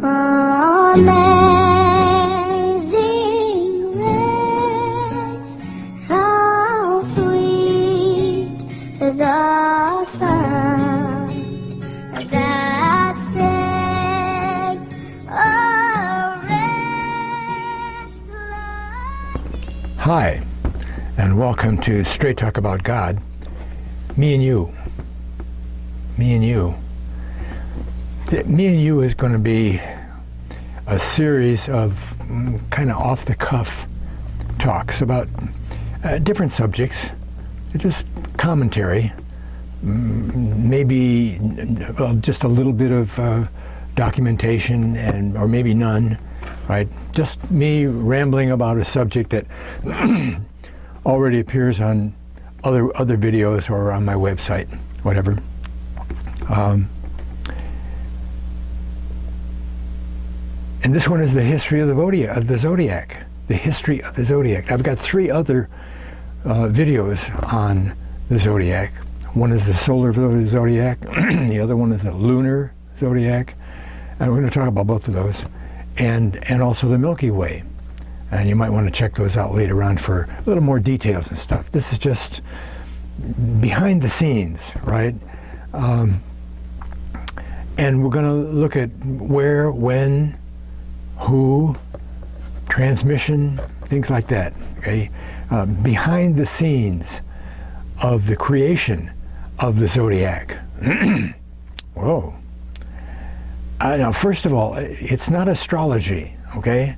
Amazing grace, how sweet the sound that saved a wretch like. Hi, and welcome to Straight Talk About God. Me and You. Me and You. Me and You is going to be a series of kind of off-the-cuff talks about different subjects, just commentary, maybe just a little bit of documentation, or maybe none, right? Just me rambling about a subject that already appears on other videos or on my website, whatever. And this one is the history of the Zodiac. The history of the Zodiac. I've got 3 other videos on the Zodiac. One is the solar Zodiac. The other one is the lunar Zodiac. And we're going to talk about both of those. And also the Milky Way. And you might want to check those out later on for a little more details and stuff. This is just behind the scenes, right? And we're going to look at where, when, who, transmission, things like that, okay? Behind the scenes of the creation of the Zodiac. Whoa. Now, first of all, it's not astrology, okay?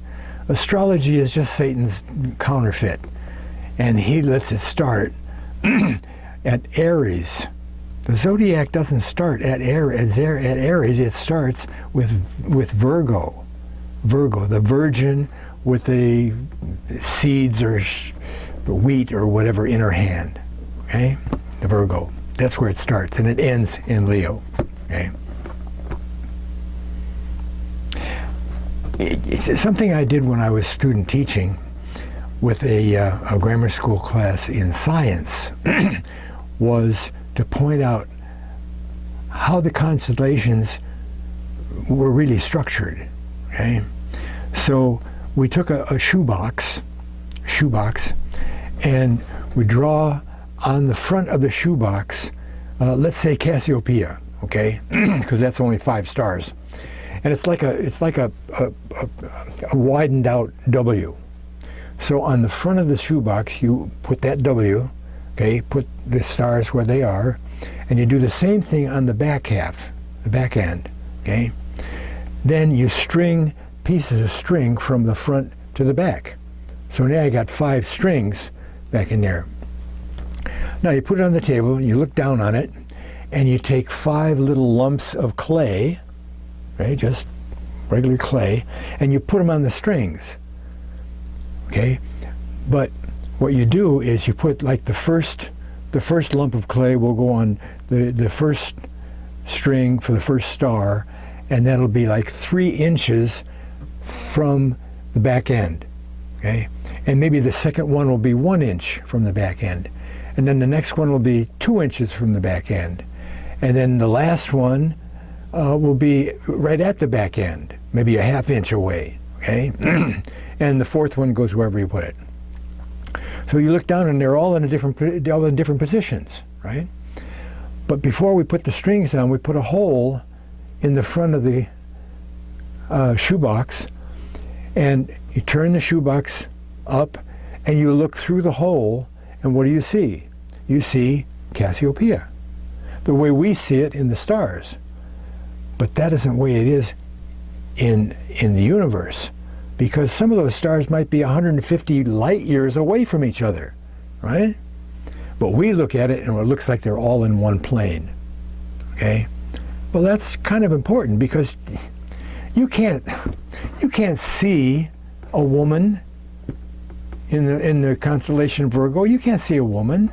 Astrology is just Satan's counterfeit, and he lets it start at Aries. The Zodiac doesn't start at Aries, it starts with Virgo. Virgo, the virgin with the seeds or wheat or whatever in her hand, okay? The Virgo, that's where it starts, and it ends in Leo, okay? It's something I did when I was student teaching with a grammar school class in science was to point out how the constellations were really structured, okay? So we took a shoebox, and we draw on the front of the shoebox, let's say Cassiopeia, okay? Because that's only 5 stars. And it's like a widened out W. So on the front of the shoebox, you put that W, okay, put the stars where they are, and you do the same thing on the back half, the back end, okay? Then you string pieces of string from the front to the back. So now you got 5 strings back in there. Now you put it on the table, you look down on it, and you take 5 little lumps of clay, right, just regular clay, and you put them on the strings, okay? But what you do is you put like the first lump of clay will go on the first string for the first star, and that'll be like 3 inches from the back end, okay? And maybe the second one will be 1 inch from the back end. And then the next one will be 2 inches from the back end. And then the last one will be right at the back end, maybe a ½ inch away, okay? And the fourth one goes wherever you put it. So you look down and they're all in different positions, right? But before we put the strings on, we put a hole in the front of the shoebox, and you turn the shoebox up and you look through the hole, and what do you see? You see Cassiopeia, the way we see it in the stars. But that isn't the way it is in the universe, because some of those stars might be 150 light years away from each other, right? But we look at it and it looks like they're all in one plane, okay? Well, that's kind of important, because you can't see a woman in the constellation Virgo. You can't see a woman.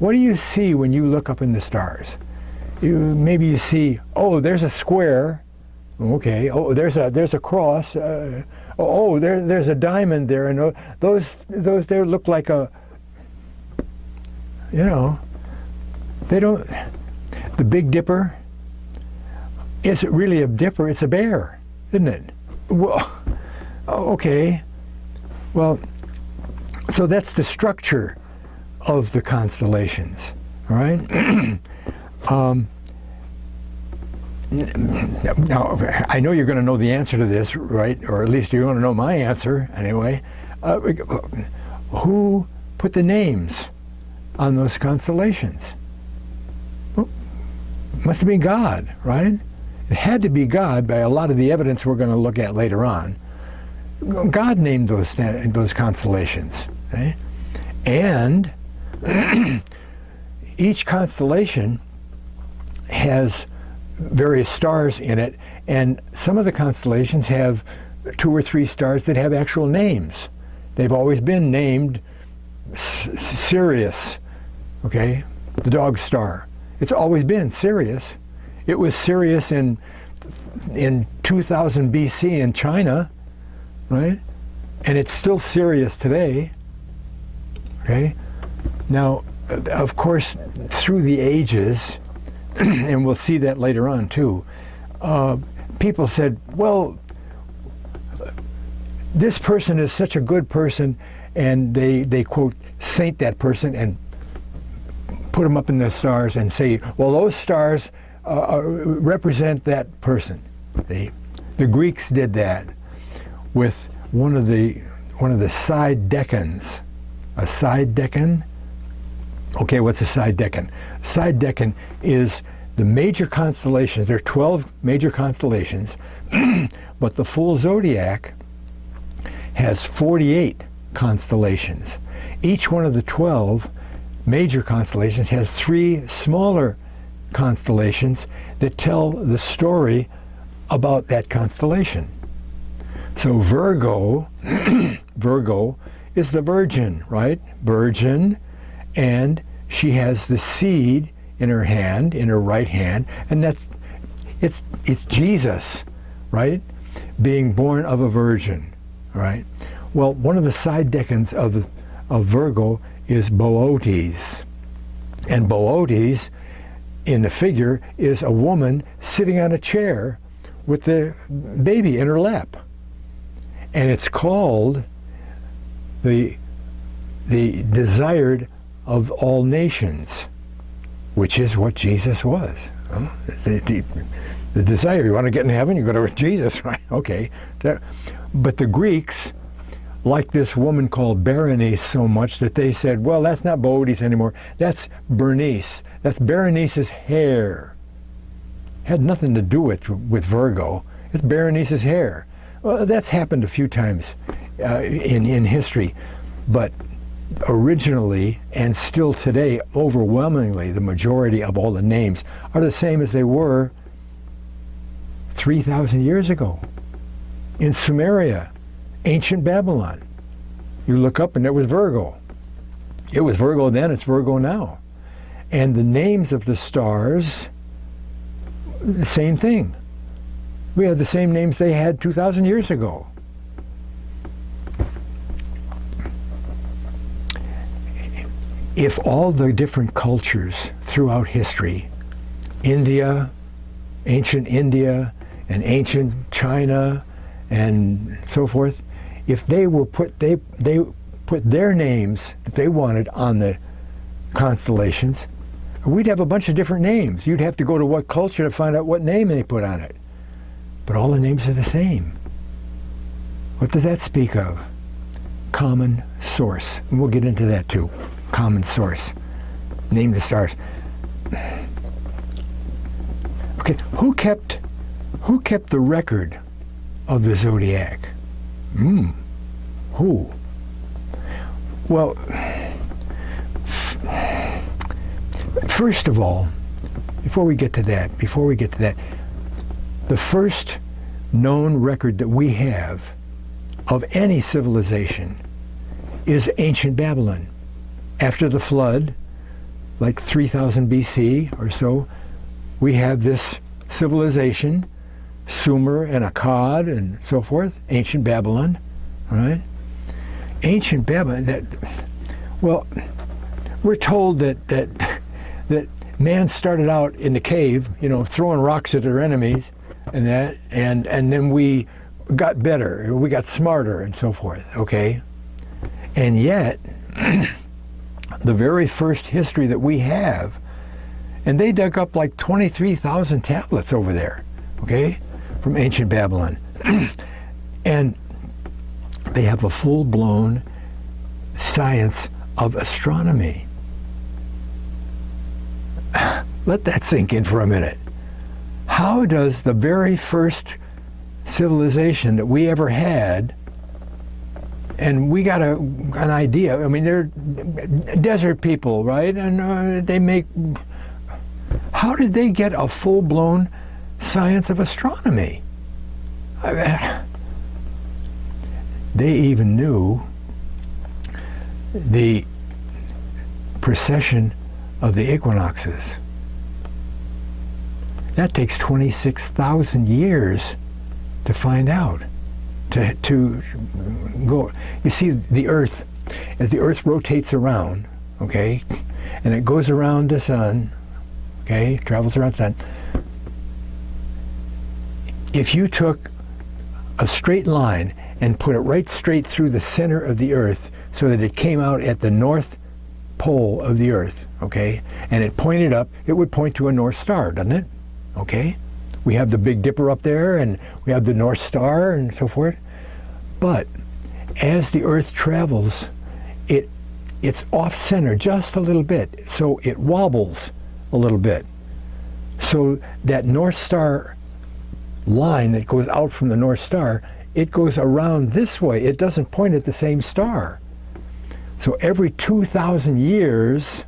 What do you see when you look up in the stars? Maybe you see, oh, there's a square, okay. Oh, there's a cross. There's a diamond there, and those there look like a, they don't. The Big Dipper isn't really a dipper; it's a bear. isn't it? Well, okay. Well, so that's the structure of the constellations, all right? Now, I know you're going to know the answer to this, right? Or at least you're going to know my answer anyway. Who put the names on those constellations? Well, must have been God, right? It had to be God by a lot of the evidence we're going to look at later on. God named those constellations, okay? And each constellation has various stars in it, and some of the constellations have 2 or 3 stars that have actual names. They've always been named Sirius, okay, the dog star. It's always been Sirius. It was Sirius in 2000 BC in China, right? And it's still Sirius today, okay? Now, of course, through the ages, and we'll see that later on too, people said, well, this person is such a good person, and they quote, saint that person and put them up in the stars and say, well, those stars represent that person. The Greeks did that with one of the side decans. A side decan? Okay, what's a side decan? Side decan is the major constellations. There are 12 major constellations, but the full zodiac has 48 constellations. Each one of the 12 major constellations has 3 smaller constellations that tell the story about that constellation. So Virgo, Virgo is the virgin, right? Virgin, and she has the seed in her hand, in her right hand, and it's Jesus, right? Being born of a virgin, right? Well, one of the side decans of Virgo is Boötes, and Boötes in the figure is a woman sitting on a chair with the baby in her lap, and it's called the desired of all nations, which is what Jesus was. The desire, you want to get in heaven, you go to Jesus, right? Okay. But the Greeks liked this woman called Berenice so much that they said, well, that's not Boötes anymore, that's Bernice. That's Berenice's hair. Had nothing to do with Virgo. It's Berenice's hair. Well, that's happened a few times in history, but originally and still today, overwhelmingly, the majority of all the names are the same as they were 3,000 years ago. In Sumeria, ancient Babylon, you look up and it was Virgo. It was Virgo then, it's Virgo now. And the names of the stars, the same thing. We have the same names they had 2,000 years ago. If all the different cultures throughout history, India, ancient India, and ancient China, and so forth, if they were they put their names that they wanted on the constellations, we'd have a bunch of different names. You'd have to go to what culture to find out what name they put on it. But all the names are the same. What does that speak of? Common source. And we'll get into that too. Common source. Name the stars. Okay, who kept the record of the zodiac? Who? Well, first of all, before we get to that, the first known record that we have of any civilization is ancient Babylon. After the flood, like 3000 BC or so, we have this civilization, Sumer and Akkad and so forth, ancient Babylon, right? Ancient Babylon, we're told that man started out in the cave, throwing rocks at their enemies, and that, and then we got better, we got smarter, and so forth. Okay, and yet the very first history that we have, and they dug up like 23,000 tablets over there, okay, from ancient Babylon, and they have a full-blown science of astronomy. Let that sink in for a minute. How does the very first civilization that we ever had, and we got an idea, I mean, they're desert people, right? And they make, how did they get a full-blown science of astronomy? They even knew the precession of the equinoxes. That takes 26,000 years to find out, to go. You see, the Earth, as the Earth rotates around, okay, and it goes around the sun, okay, travels around the sun. If you took a straight line and put it right straight through the center of the Earth so that it came out at the north pole of the Earth, okay, and it pointed up, it would point to a North Star, doesn't it? Okay? We have the Big Dipper up there, and we have the North Star and so forth. But as the Earth travels, it's off-center just a little bit, so it wobbles a little bit. So that North Star line that goes out from the North Star, it goes around this way. It doesn't point at the same star. So every 2,000 years,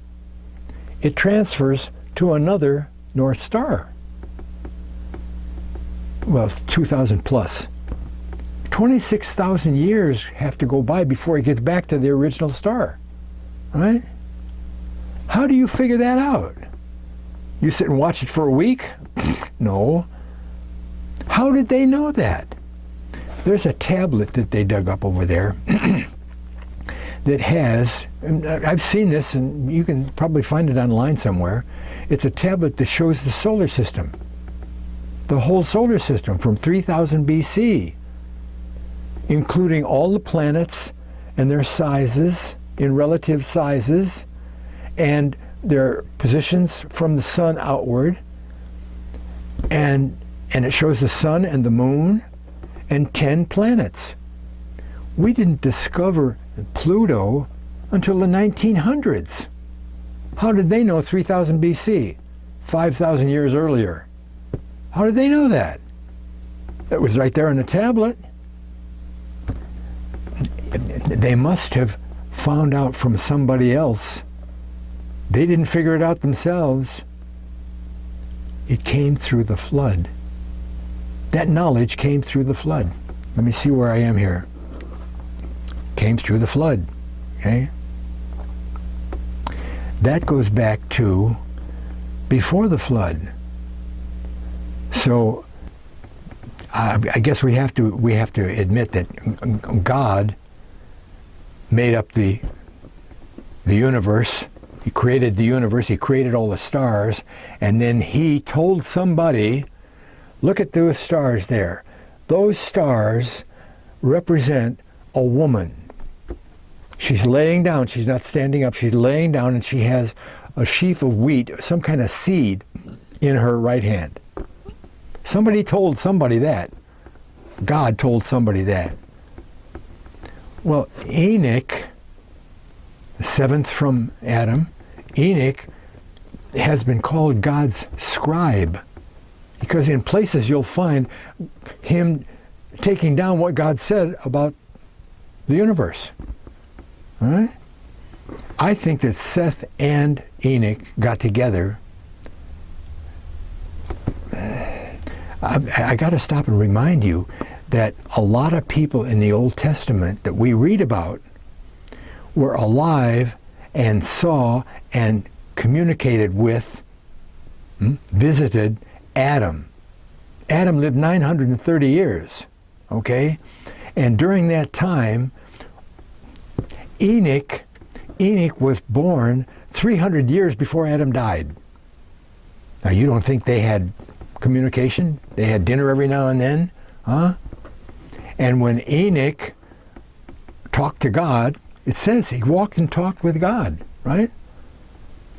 it transfers to another North Star. Well, 2,000 plus. 26,000 years have to go by before it gets back to the original star, right? How do you figure that out? You sit and watch it for a week? No. How did they know that? There's a tablet that they dug up over there that has, and I've seen this, and you can probably find it online somewhere. It's a tablet that shows the solar system, the whole solar system from 3000 BC, including all the planets and their sizes, in relative sizes, and their positions from the sun outward, and it shows the sun and the moon and 10 planets. We didn't discover Pluto until the 1900s. How did they know 3000 BC, 5,000 years earlier? How did they know that? It was right there on the tablet. They must have found out from somebody else. They didn't figure it out themselves. It came through the flood. That knowledge came through the flood. Let me see where I am here. Came through the flood, okay? That goes back to before the flood. So I guess we have to admit that God made up the universe. He created the universe. He created all the stars, and then he told somebody, look at those stars there. Those stars represent a woman. She's laying down. She's not standing up. She's laying down, and she has a sheaf of wheat, some kind of seed, in her right hand. Somebody told somebody that. God told somebody that. Well, Enoch, the seventh from Adam, Enoch has been called God's scribe, because in places you'll find him taking down what God said about the universe. All right? I think that Seth and Enoch got together. I got to stop and remind you that a lot of people in the Old Testament that we read about were alive and saw and communicated with, visited Adam. Adam lived 930 years, okay? And during that time, Enoch was born 300 years before Adam died. Now, you don't think they had communication. They had dinner every now and then. Huh? And when Enoch talked to God, it says he walked and talked with God, right?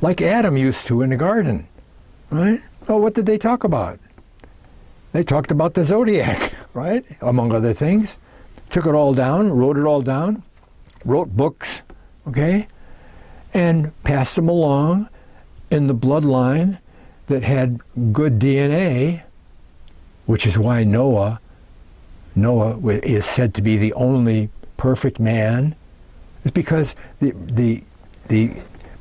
Like Adam used to in the garden, right? Oh, what did they talk about? They talked about the Zodiac, right? Among other things. Took it all down, wrote it all down, wrote books, okay? And passed them along in the bloodline that had good DNA, which is why Noah is said to be the only perfect man. It's because the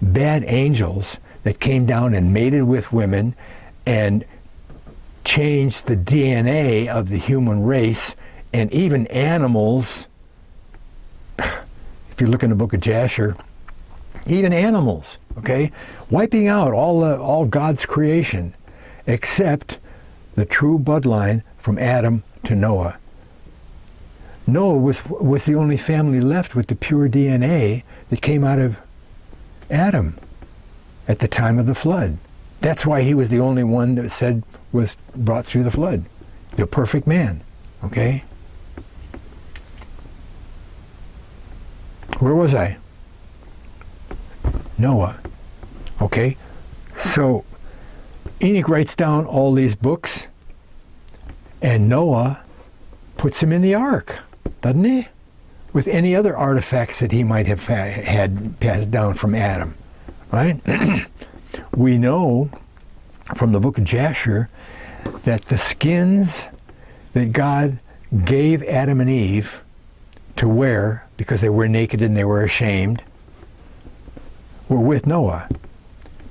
bad angels that came down and mated with women and changed the DNA of the human race and even animals. If you look in the book of Jasher, even animals, okay, wiping out all God's creation except the true bloodline from Adam to Noah. Noah was the only family left with the pure DNA that came out of Adam at the time of the flood. That's why he was the only one that said was brought through the flood. The perfect man, okay? Where was I? Noah, okay? So Enoch writes down all these books, and Noah puts them in the ark, doesn't he? With any other artifacts that he might have had passed down from Adam, right? We know from the book of Jasher that the skins that God gave Adam and Eve to wear because they were naked and they were ashamed were with Noah,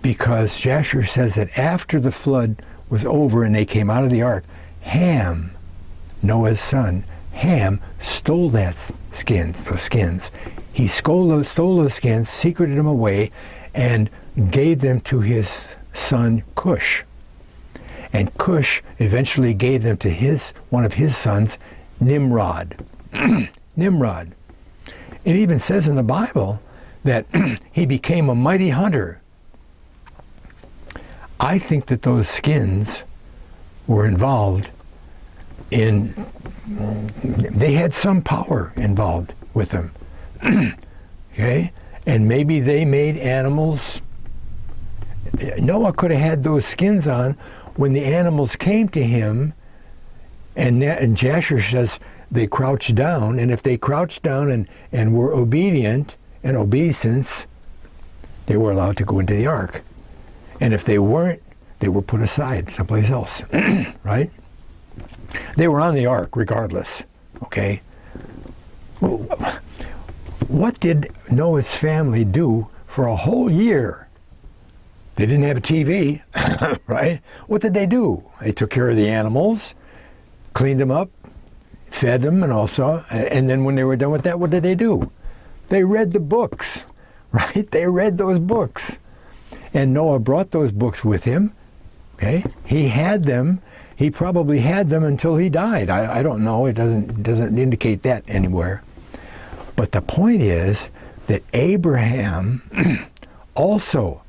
because Jasher says that after the flood was over and they came out of the ark, Ham, Noah's son, Ham stole those skins. He stole those skins, secreted them away, and gave them to his son Cush. And Cush eventually gave them to one of his sons, Nimrod. Nimrod. It even says in the Bible that he became a mighty hunter. I think that those skins were involved they had some power involved with them. Okay? And maybe they made animals. Noah could have had those skins on when the animals came to him, and Jasher says they crouched down, and if they crouched down and were obedient and obeisance, they were allowed to go into the ark. And if they weren't, they were put aside someplace else, right? They were on the ark regardless, okay? What did Noah's family do for a whole year? They didn't have a TV, right? What did they do? They took care of the animals, cleaned them up, fed them, and then when they were done with that, what did they do? They read the books, right? They read those books. And Noah brought those books with him, okay? He had them. He probably had them until he died. I don't know. It doesn't indicate that anywhere. But the point is that Abraham also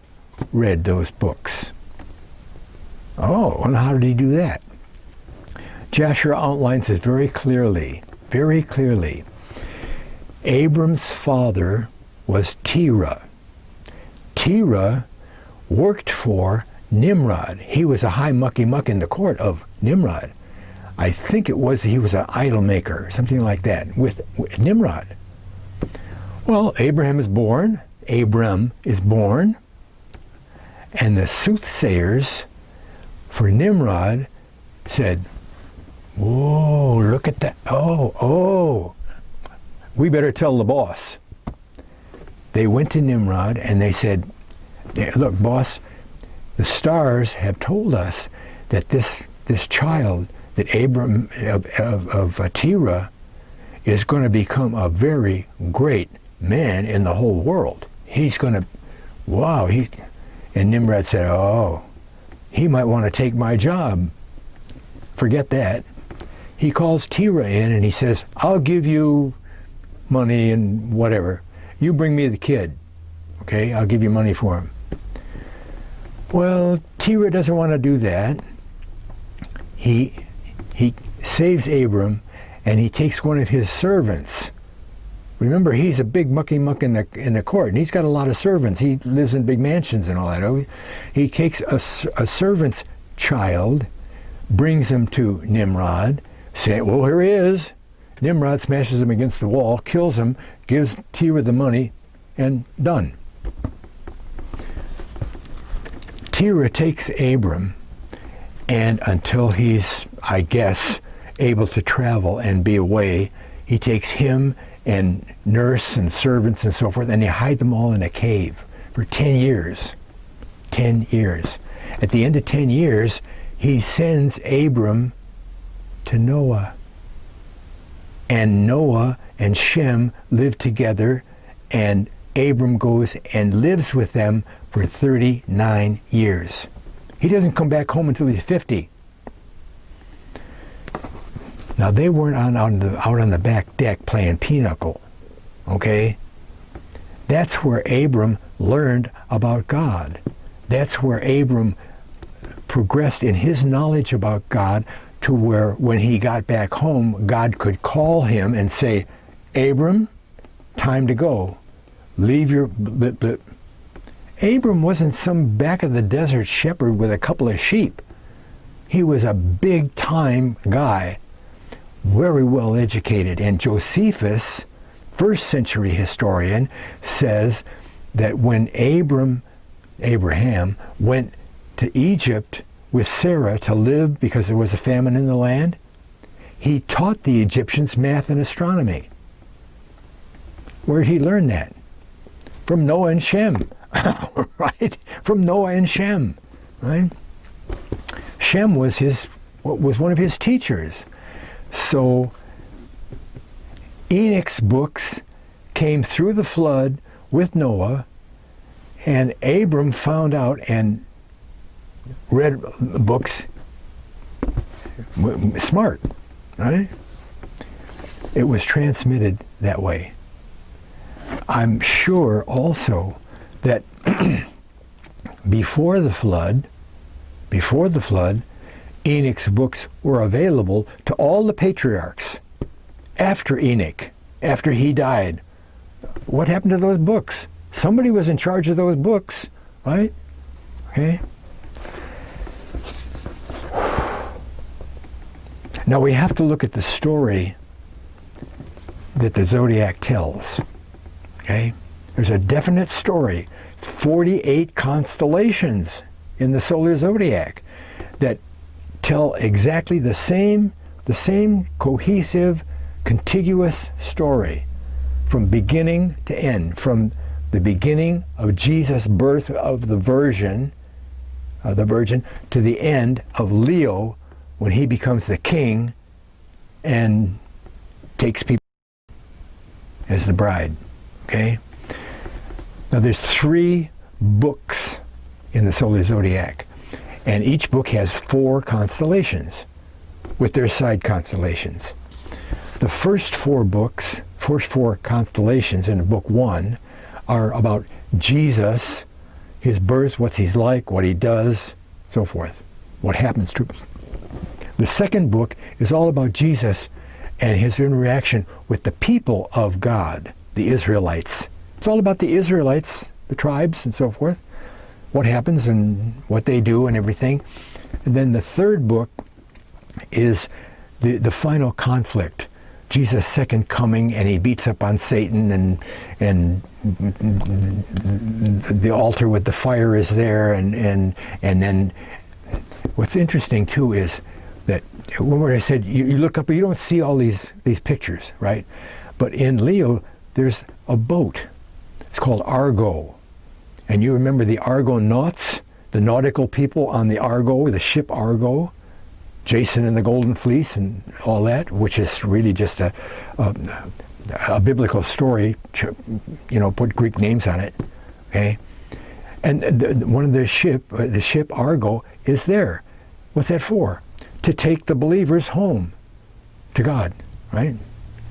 read those books. Oh, and how did he do that? Jasher outlines it very clearly, very clearly. Abram's father was Terah. Terah worked for Nimrod. He was a high mucky-muck in the court of Nimrod. I think it was he was an idol maker, something like that, with Nimrod. Well, Abram is born, and the soothsayers for Nimrod said, whoa, look at that, oh, we better tell the boss. They went to Nimrod and they said, look, boss, the stars have told us that this child, that Abram of Terah, is going to become a very great man in the whole world. He's going to, wow. And Nimrod said, oh, he might want to take my job. Forget that. He calls Terah in and he says, I'll give you money and whatever. You bring me the kid, okay? I'll give you money for him. Well, Terah doesn't want to do that. he saves Abram, and he takes one of his servants. Remember, he's a big mucky muck in the court, and he's got a lot of servants. He lives in big mansions and all that. He takes a servant's child, brings him to Nimrod, saying, well, here he is. Nimrod smashes him against the wall, kills him, gives Terah the money, and done. Terah takes Abram, and until he's, I guess, able to travel and be away, he takes him and nurse and servants and so forth, and they hide them all in a cave for 10 years. 10 years. At the end of 10 years, he sends Abram to Noah. And Noah and Shem live together, and Abram goes and lives with them for 39 years. He doesn't come back home until he's 50. Now, they weren't out on the back deck playing pinochle, okay? That's where Abram learned about God. That's where Abram progressed in his knowledge about God, to where when he got back home, God could call him and say, Abram, time to go. Leave your... Abram wasn't some back-of-the-desert shepherd with a couple of sheep. He was a big-time guy, very well educated. And Josephus, first-century historian, says that when Abraham went to Egypt with Sarah to live because there was a famine in the land, he taught the Egyptians math and astronomy. Where did he learn that? From Noah and Shem, right? From Noah and Shem, right? Shem was one of his teachers. So Enoch's books came through the flood with Noah, and Abram found out and read books, smart, right? It was transmitted that way. I'm sure also that before the flood, Enoch's books were available to all the patriarchs. After Enoch, after he died, what happened to those books? Somebody was in charge of those books, right? Okay. Now we have to look at the story that the Zodiac tells. Okay? There's a definite story, 48 constellations in the solar zodiac that tell exactly the same cohesive, contiguous story from beginning to end, from the beginning of Jesus' birth of the Virgin to the end of Leo when he becomes the king and takes people as the bride. Okay? Now there's 3 books in the solar zodiac, and each book has 4 constellations with their side constellations. The first 4 constellations in book 1 are about Jesus, his birth, what he's like, what he does, so forth, what happens to him. The second book is all about Jesus and his interaction with the people of God, the Israelites. It's all about the Israelites, the tribes and so forth, what happens and what they do and everything. And then the third book is the final conflict, Jesus' second coming, and he beats up on Satan, and the altar with the fire is there, and then what's interesting too is that when I said you look up, you don't see all these pictures, right? But in Leo, there's a boat. It's called Argo. And you remember the Argonauts, the nautical people on the Argo, the ship Argo, Jason and the Golden Fleece and all that, which is really just a biblical story, put Greek names on it, okay? And one of the ship Argo is there. What's that for? To take the believers home to God, right?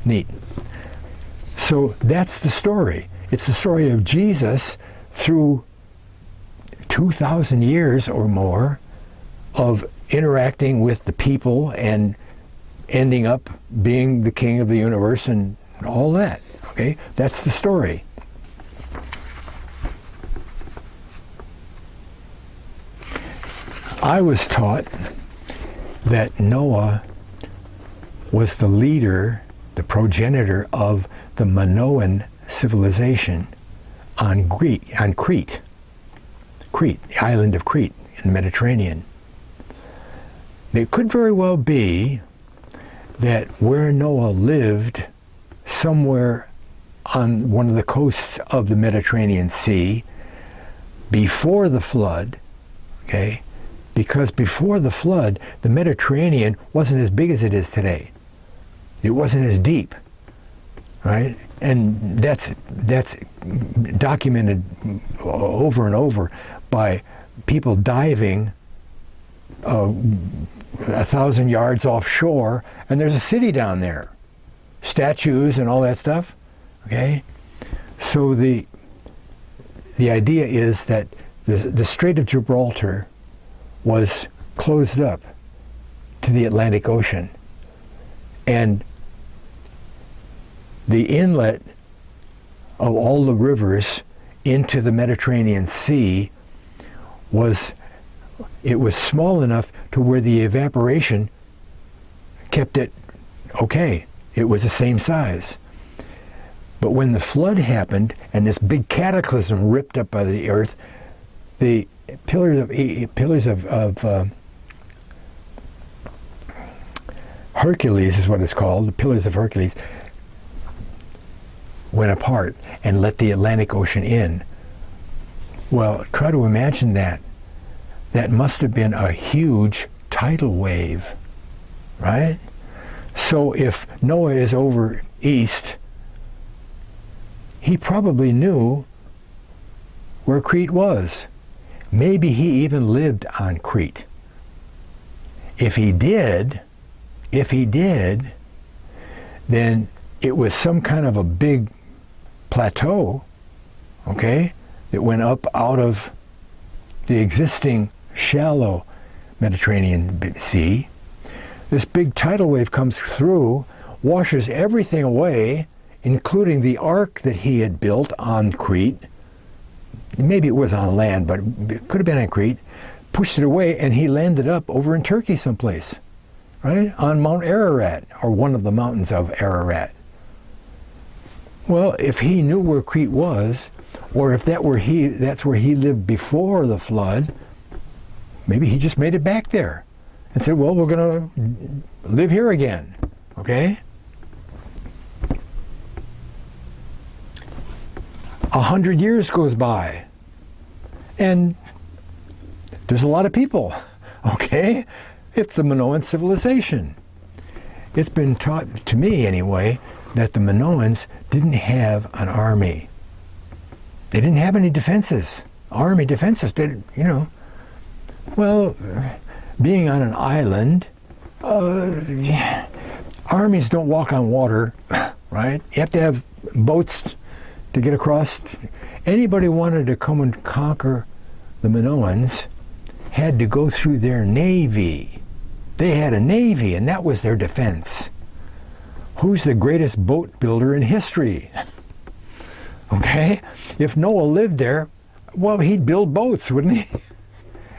Neat. So that's the story. It's the story of Jesus through 2,000 years or more of interacting with the people and ending up being the king of the universe and all that. Okay, that's the story. I was taught that Noah was the leader, the progenitor of the Minoan civilization on Crete, the island of Crete in the Mediterranean. It could very well be that where Noah lived, somewhere on one of the coasts of the Mediterranean Sea, before the flood, okay, because before the flood, the Mediterranean wasn't as big as it is today. It wasn't as deep, right? And that's documented over and over by people diving 1,000 yards offshore, and there's a city down there, statues and all that stuff. Okay, so the idea is that the Strait of Gibraltar was closed up to the Atlantic Ocean, and the inlet of all the rivers into the Mediterranean Sea was small enough to where the evaporation kept it okay. It was the same size. But when the flood happened and this big cataclysm ripped up by the earth, the pillars of Hercules is what it's called, the Pillars of Hercules, went apart and let the Atlantic Ocean in. Well, try to imagine that. That must have been a huge tidal wave, right? So if Noah is over east, he probably knew where Crete was. Maybe he even lived on Crete. If he did, then it was some kind of a big plateau, okay, that went up out of the existing shallow Mediterranean Sea. This big tidal wave comes through, washes everything away, including the ark that he had built on Crete. Maybe it was on land, but it could have been on Crete. Pushed it away, and he landed up over in Turkey someplace, right? On Mount Ararat, or one of the mountains of Ararat. Well, if he knew where Crete was, or if that's where he lived before the flood, maybe he just made it back there and said, well, we're going to live here again, okay? 100 years goes by, and there's a lot of people, okay? It's the Minoan civilization. It's been taught, to me anyway, that the Minoans didn't have an army. They didn't have any defenses, army defenses. Well, being on an island, armies don't walk on water, right? You have to have boats to get across. Anybody wanted to come and conquer the Minoans had to go through their navy. They had a navy, and that was their defense. Who's the greatest boat builder in history? Okay? If Noah lived there, well, he'd build boats, wouldn't he?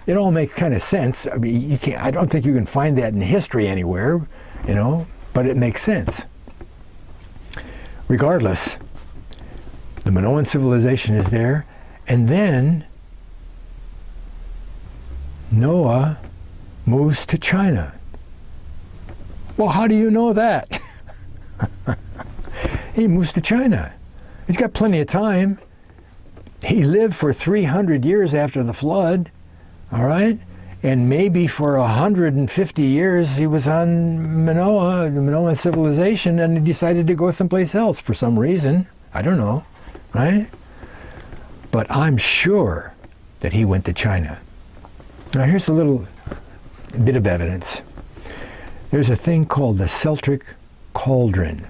It all makes kind of sense. I mean, I don't think you can find that in history anywhere, but it makes sense. Regardless, the Minoan civilization is there, and then Noah moves to China. Well, how do you know that? He moves to China. He's got plenty of time. He lived for 300 years after the flood, all right? And maybe for 150 years he was on Minoa, the Minoan civilization, and he decided to go someplace else for some reason. I don't know, right? But I'm sure that he went to China. Now here's a little bit of evidence. There's a thing called the Celtic cauldron.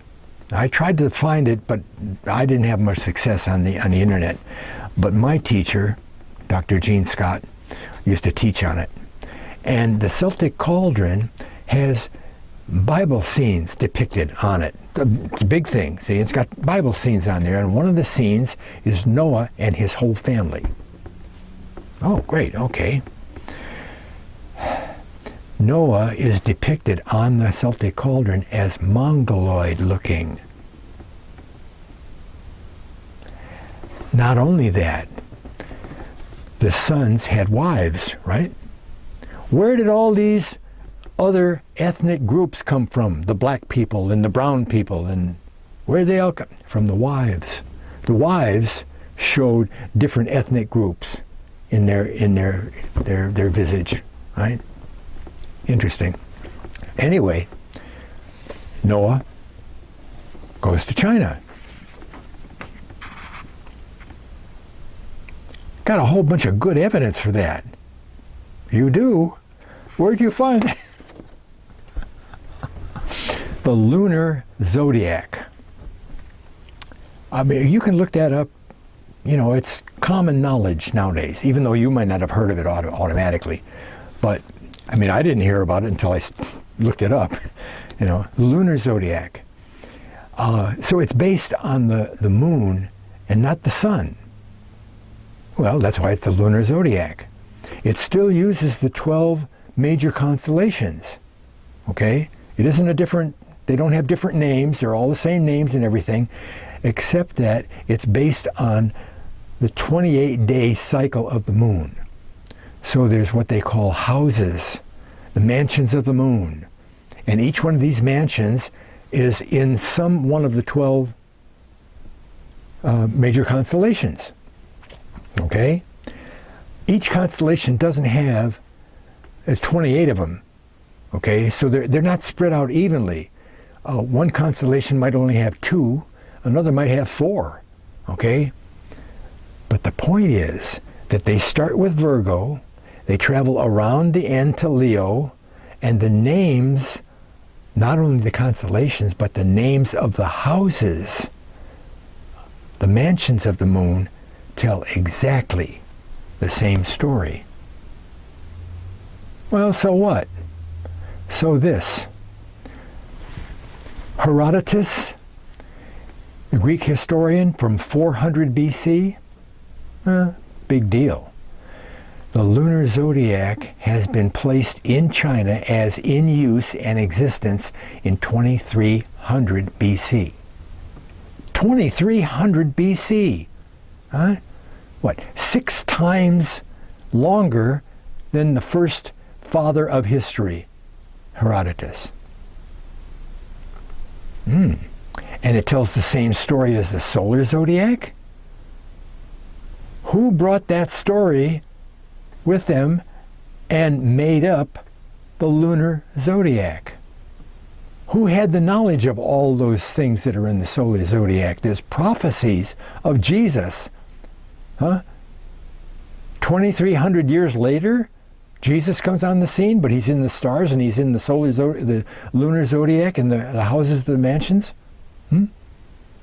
I tried to find it, but I didn't have much success on the internet. But my teacher, Dr. Gene Scott, used to teach on it. And the Celtic cauldron has Bible scenes depicted on it. The big thing, see, it's got Bible scenes on there, and one of the scenes is Noah and his whole family. Oh, great, okay. Noah is depicted on the Celtic cauldron as mongoloid looking. Not only that, the sons had wives, right? Where did all these other ethnic groups come from? The black people and the brown people, and where did they all come from? The wives. The wives showed different ethnic groups in their visage, right? Interesting. Anyway, Noah goes to China. Got a whole bunch of good evidence for that. You do? Where'd you find that? The Lunar Zodiac. I mean, you can look that up. You know, it's common knowledge nowadays, even though you might not have heard of it automatically. But, I mean, I didn't hear about it until I looked it up. You know, Lunar Zodiac. So it's based on the moon and not the sun. Well, that's why it's the Lunar Zodiac. It still uses the 12 major constellations. Okay? It isn't a different, they don't have different names, they're all the same names and everything, except that it's based on the 28-day cycle of the moon. So there's what they call houses, the mansions of the moon. And each one of these mansions is in some one of the 12 major constellations. Okay? Each constellation doesn't have, there's 28 of them. Okay? So they're not spread out evenly. One constellation might only have 2, another might have 4. Okay? But the point is that they start with Virgo, they travel around the end to Leo, and the names, not only the constellations, but the names of the houses, the mansions of the moon, tell exactly the same story. Well, so what? So this. Herodotus, the Greek historian from 400 BC, big deal. The lunar zodiac has been placed in China as in use and existence in 2300 BC. 2300 BC. Huh? What, 6 times longer than the first father of history, Herodotus. And it tells the same story as the solar zodiac? Who brought that story with them and made up the lunar zodiac? Who had the knowledge of all those things that are in the solar zodiac? There's prophecies of Jesus. 2,300 years later, Jesus comes on the scene, but he's in the stars and he's in the lunar zodiac and the houses, the mansions.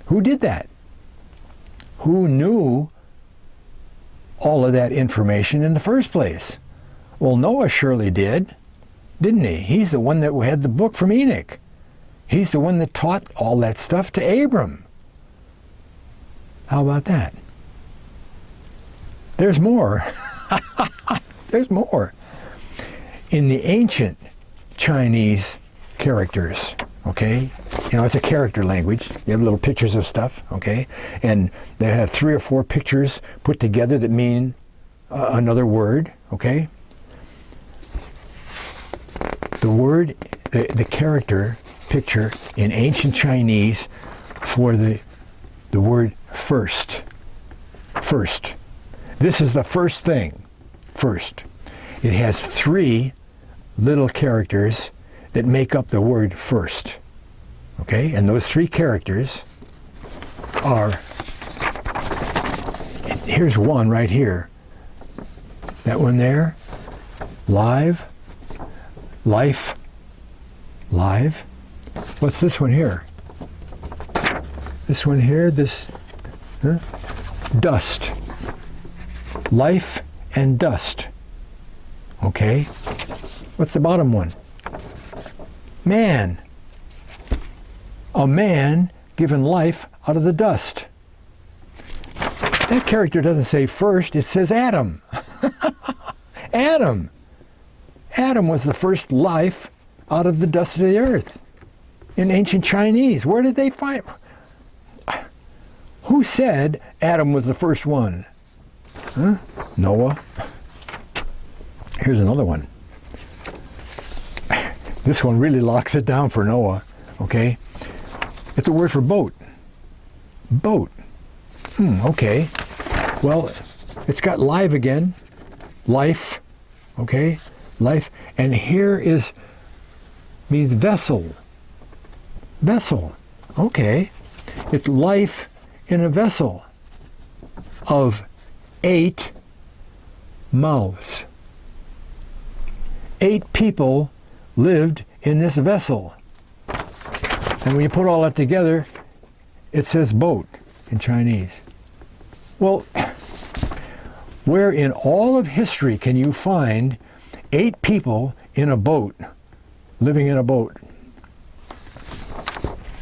Who did that? Who knew all of that information in the first place? Well, Noah surely did, didn't he? He's the one that had the book from Enoch. He's the one that taught all that stuff to Abram. How about that? There's more. There's more. In the ancient Chinese characters, okay? You know, it's a character language. You have little pictures of stuff, okay? And they have 3 or 4 pictures put together that mean another word, okay? The word, the character picture in ancient Chinese for the word first. First. This is the first thing. First. It has 3 little characters that make up the word first. Okay? And those 3 characters are, here's one right here. That one there, live, life, live. What's this one here? This one here, this, dust. Life and dust. Okay? What's the bottom one? Man. A man given life out of the dust. That character doesn't say first, it says Adam. Adam. Adam was the first life out of the dust of the earth. In ancient Chinese, where did they find? Who said Adam was the first one? Huh? Noah. Here's another one. This one really locks it down for Noah, okay? It's a word for boat. Boat. Okay. Well, it's got live again. Life. Okay? Life. And here means vessel. Vessel. Okay. It's life in a vessel of 8 mouths. 8 people lived in this vessel. And when you put all that together, it says boat in Chinese. Well, where in all of history can you find 8 people in a boat, living in a boat?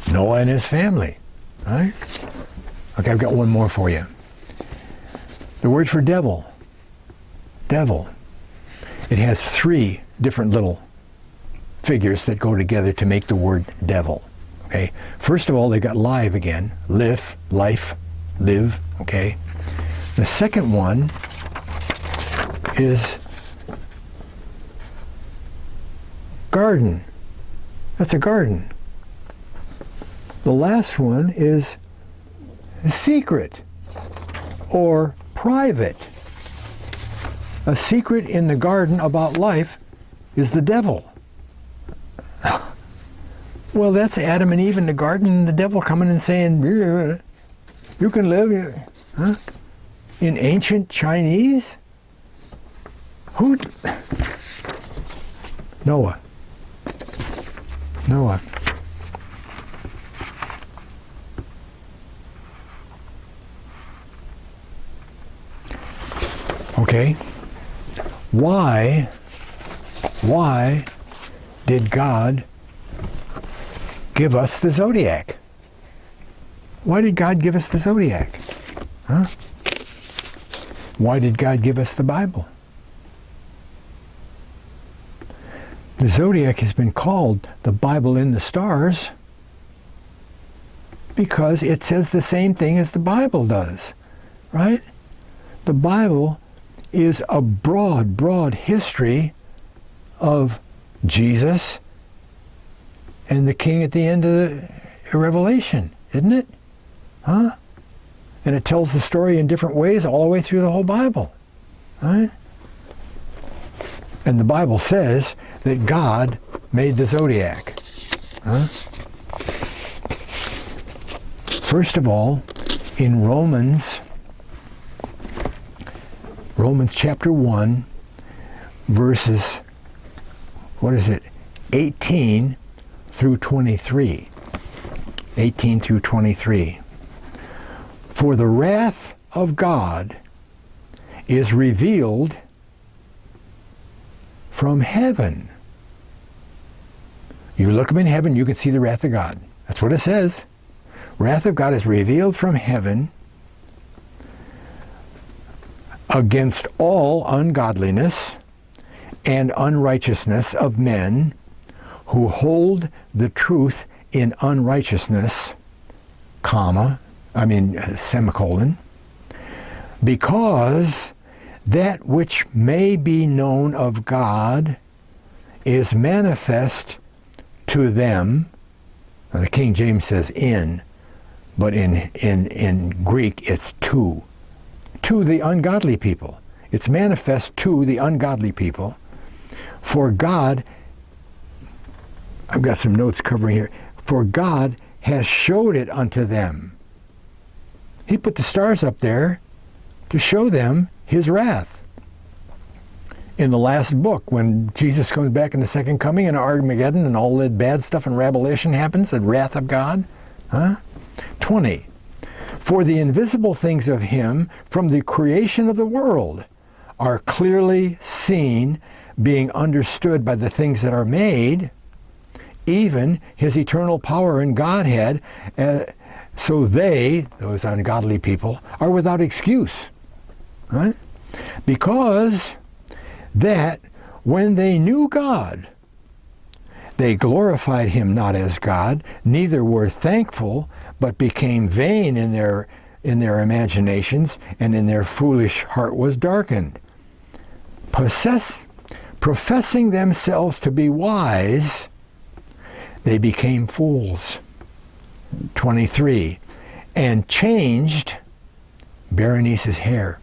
Noah and his family, right? Okay, I've got one more for you. The word for devil. Devil. It has 3 different little figures that go together to make the word devil. Okay. First of all, they got live again. Live, life, live. Okay. The second one is garden. That's a garden. The last one is secret or private. A secret in the garden about life is the devil. Well, that's Adam and Eve in the garden, and the devil coming and saying, you can live, huh? In ancient Chinese? Who? Noah. Noah. Okay. Why did God give us the Zodiac? Why did God give us the Zodiac? Huh? Why did God give us the Bible? The Zodiac has been called the Bible in the stars because it says the same thing as the Bible does, right? The Bible is a broad history of Jesus and the king at the end of the Revelation, isn't it? Huh? And it tells the story in different ways all the way through the whole Bible, right? And the Bible says that God made the Zodiac. Huh? First of all, in Romans chapter 1, verses, 18 through 23. 18 through 23. For the wrath of God is revealed from heaven. You look up in heaven, you can see the wrath of God. That's what it says. Wrath of God is revealed from heaven against all ungodliness and unrighteousness of men who hold the truth in unrighteousness, semicolon, because that which may be known of God is manifest to them. Now the King James says in, but in Greek it's to the ungodly people. It's manifest to the ungodly people. For God, I've got some notes covering here, for God has showed it unto them. He put the stars up there to show them his wrath. In the last book, when Jesus comes back in the second coming in Armageddon and all that bad stuff in Revelation happens, the wrath of God. 20. For the invisible things of him from the creation of the world are clearly seen, being understood by the things that are made, even his eternal power and Godhead, so they, those ungodly people, are without excuse. Right? Because that when they knew God, they glorified him not as God, neither were thankful, but became vain in their imaginations, and in their foolish heart was darkened. Professing themselves to be wise, they became fools. 23. And changed Berenice's hair,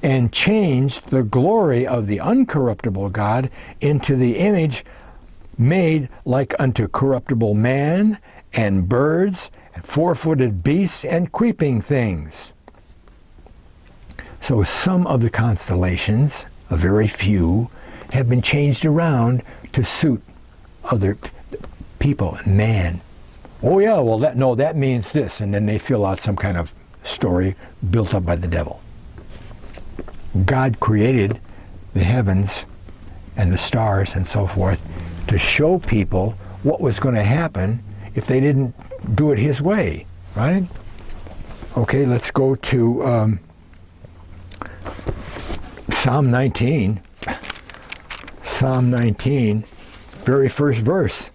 and changed the glory of the uncorruptible God into the image made like unto corruptible man, and birds, and four-footed beasts, and creeping things. So some of the constellations, a very few, have been changed around to suit other people, man. Oh yeah, well that means this, and then they fill out some kind of story built up by the devil. God created the heavens and the stars and so forth to show people what was going to happen if they didn't do it his way, right? Okay, let's go to Psalm 19. Psalm 19, very first verse,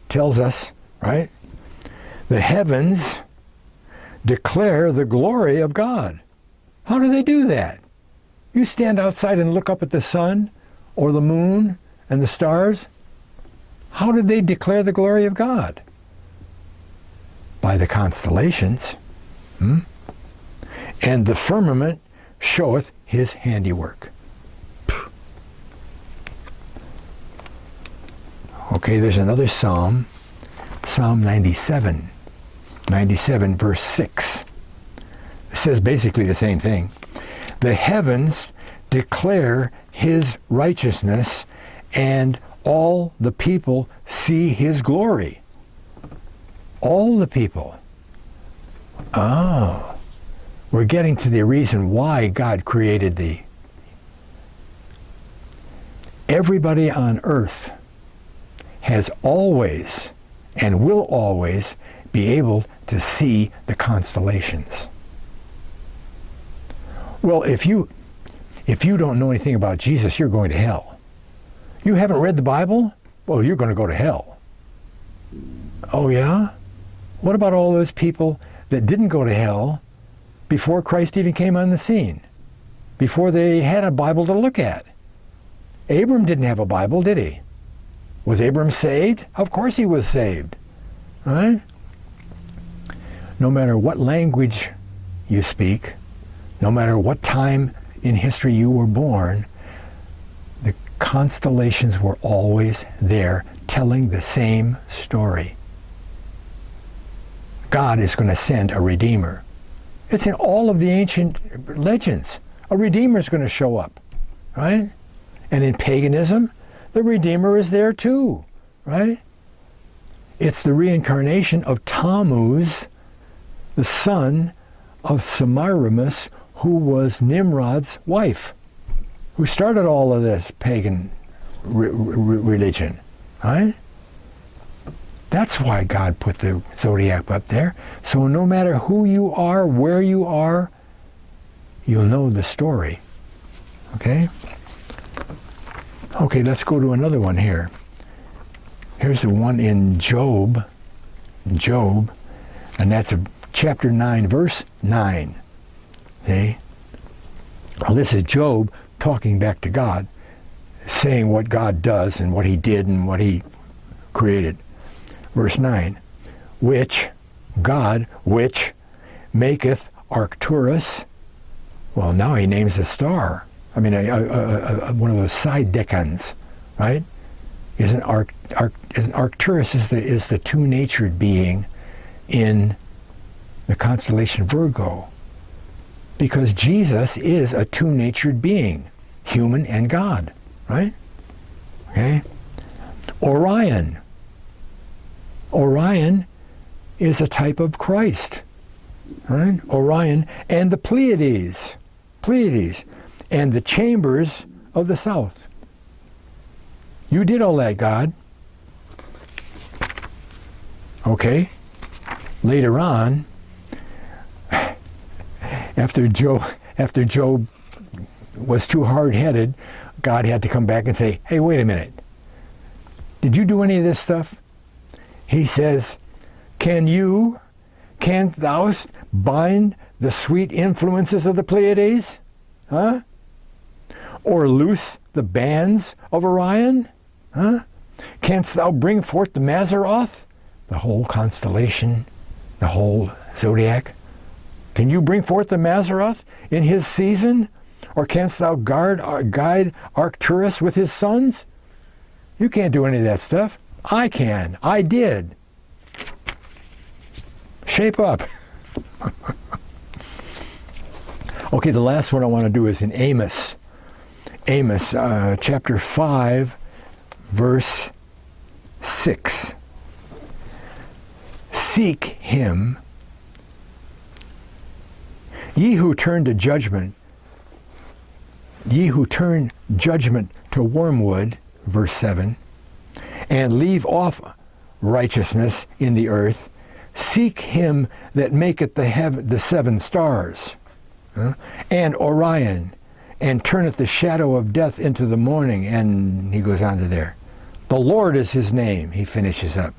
tells us, right? The heavens declare the glory of God. How do they do that? You stand outside and look up at the sun or the moon and the stars. How did they declare the glory of God? By the constellations. And the firmament showeth his handiwork. Okay, there's another psalm, Psalm 97. 97 verse 6. It says basically the same thing. The heavens declare his righteousness, and all the people see his glory. All the people. Oh, we're getting to the reason why God created everybody on earth has always and will always be able to see the constellations. Well, if you don't know anything about Jesus, you're going to hell. You haven't read the Bible? Well, you're going to go to hell. Oh yeah? What about all those people that didn't go to hell before Christ even came on the scene? Before they had a Bible to look at? Abram didn't have a Bible, did he? Was Abram saved? Of course he was saved. Right? No matter what language you speak, no matter what time in history you were born, the constellations were always there telling the same story. God is going to send a Redeemer. It's in all of the ancient legends. A Redeemer is going to show up, right? And in paganism, the Redeemer is there too, right? It's the reincarnation of Tammuz, the son of Semiramis, who was Nimrod's wife, who started all of this pagan religion, right? That's why God put the zodiac up there. So no matter who you are, where you are, you'll know the story. Okay? Okay, let's go to another one here. Here's the one in Job, and that's chapter 9, verse 9. Okay? Well, this is Job talking back to God, saying what God does and what he did and what he created. Verse 9, which maketh Arcturus. Well, now he names a star. I mean, one of those side decans, right? Isn't Arcturus is the two-natured being in the constellation Virgo, because Jesus is a two-natured being, human and God, right? Okay. Orion is a type of Christ, right? Orion and the Pleiades, and the chambers of the south. You did all that, God. Okay. Later on, after Job was too hard-headed, God had to come back and say, hey, wait a minute. Did you do any of this stuff? He says, canst thou bind the sweet influences of the Pleiades? Huh? Or loose the bands of Orion? Huh? Canst thou bring forth the Mazzaroth? The whole constellation, the whole zodiac. Can you bring forth the Mazzaroth in his season? Or canst thou guide Arcturus with his sons? You can't do any of that stuff. I can. I did. Shape up. Okay, the last one I want to do is in Amos. Amos, chapter 5, verse 6. Seek him, ye who turn to judgment, ye who turn judgment to wormwood, verse 7, and leave off righteousness in the earth, seek him that maketh the seven stars, and Orion, and turneth the shadow of death into the morning. And he goes on to there. The Lord is his name, he finishes up.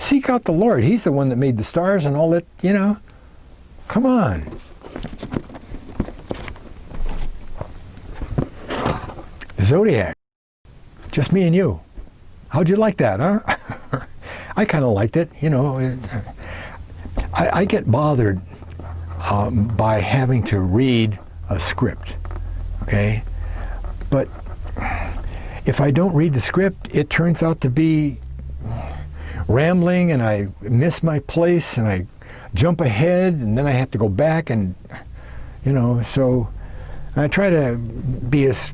Seek out the Lord. He's the one that made the stars and all that, you know. Come on. The Zodiac. Just me and you. How'd you like that, huh? I kind of liked it, you know. I get bothered by having to read a script, okay? But if I don't read the script, it turns out to be rambling, and I miss my place, and I jump ahead, and then I have to go back, and, you know, so I try to be as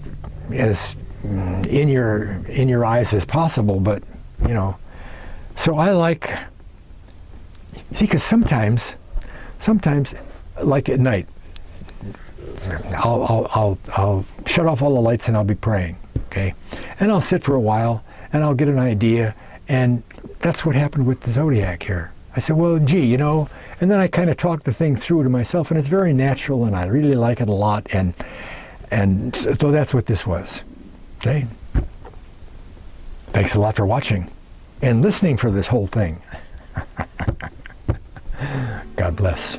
in your eyes as possible, but, you know, so I like, see, because sometimes, like at night, I'll shut off all the lights and I'll be praying, okay? And I'll sit for a while and I'll get an idea, and that's what happened with the Zodiac here. I said, well, gee, you know, and then I kind of talk the thing through to myself, and it's very natural, and I really like it a lot, and so that's what this was, okay? Thanks a lot for watching and listening for this whole thing. God bless.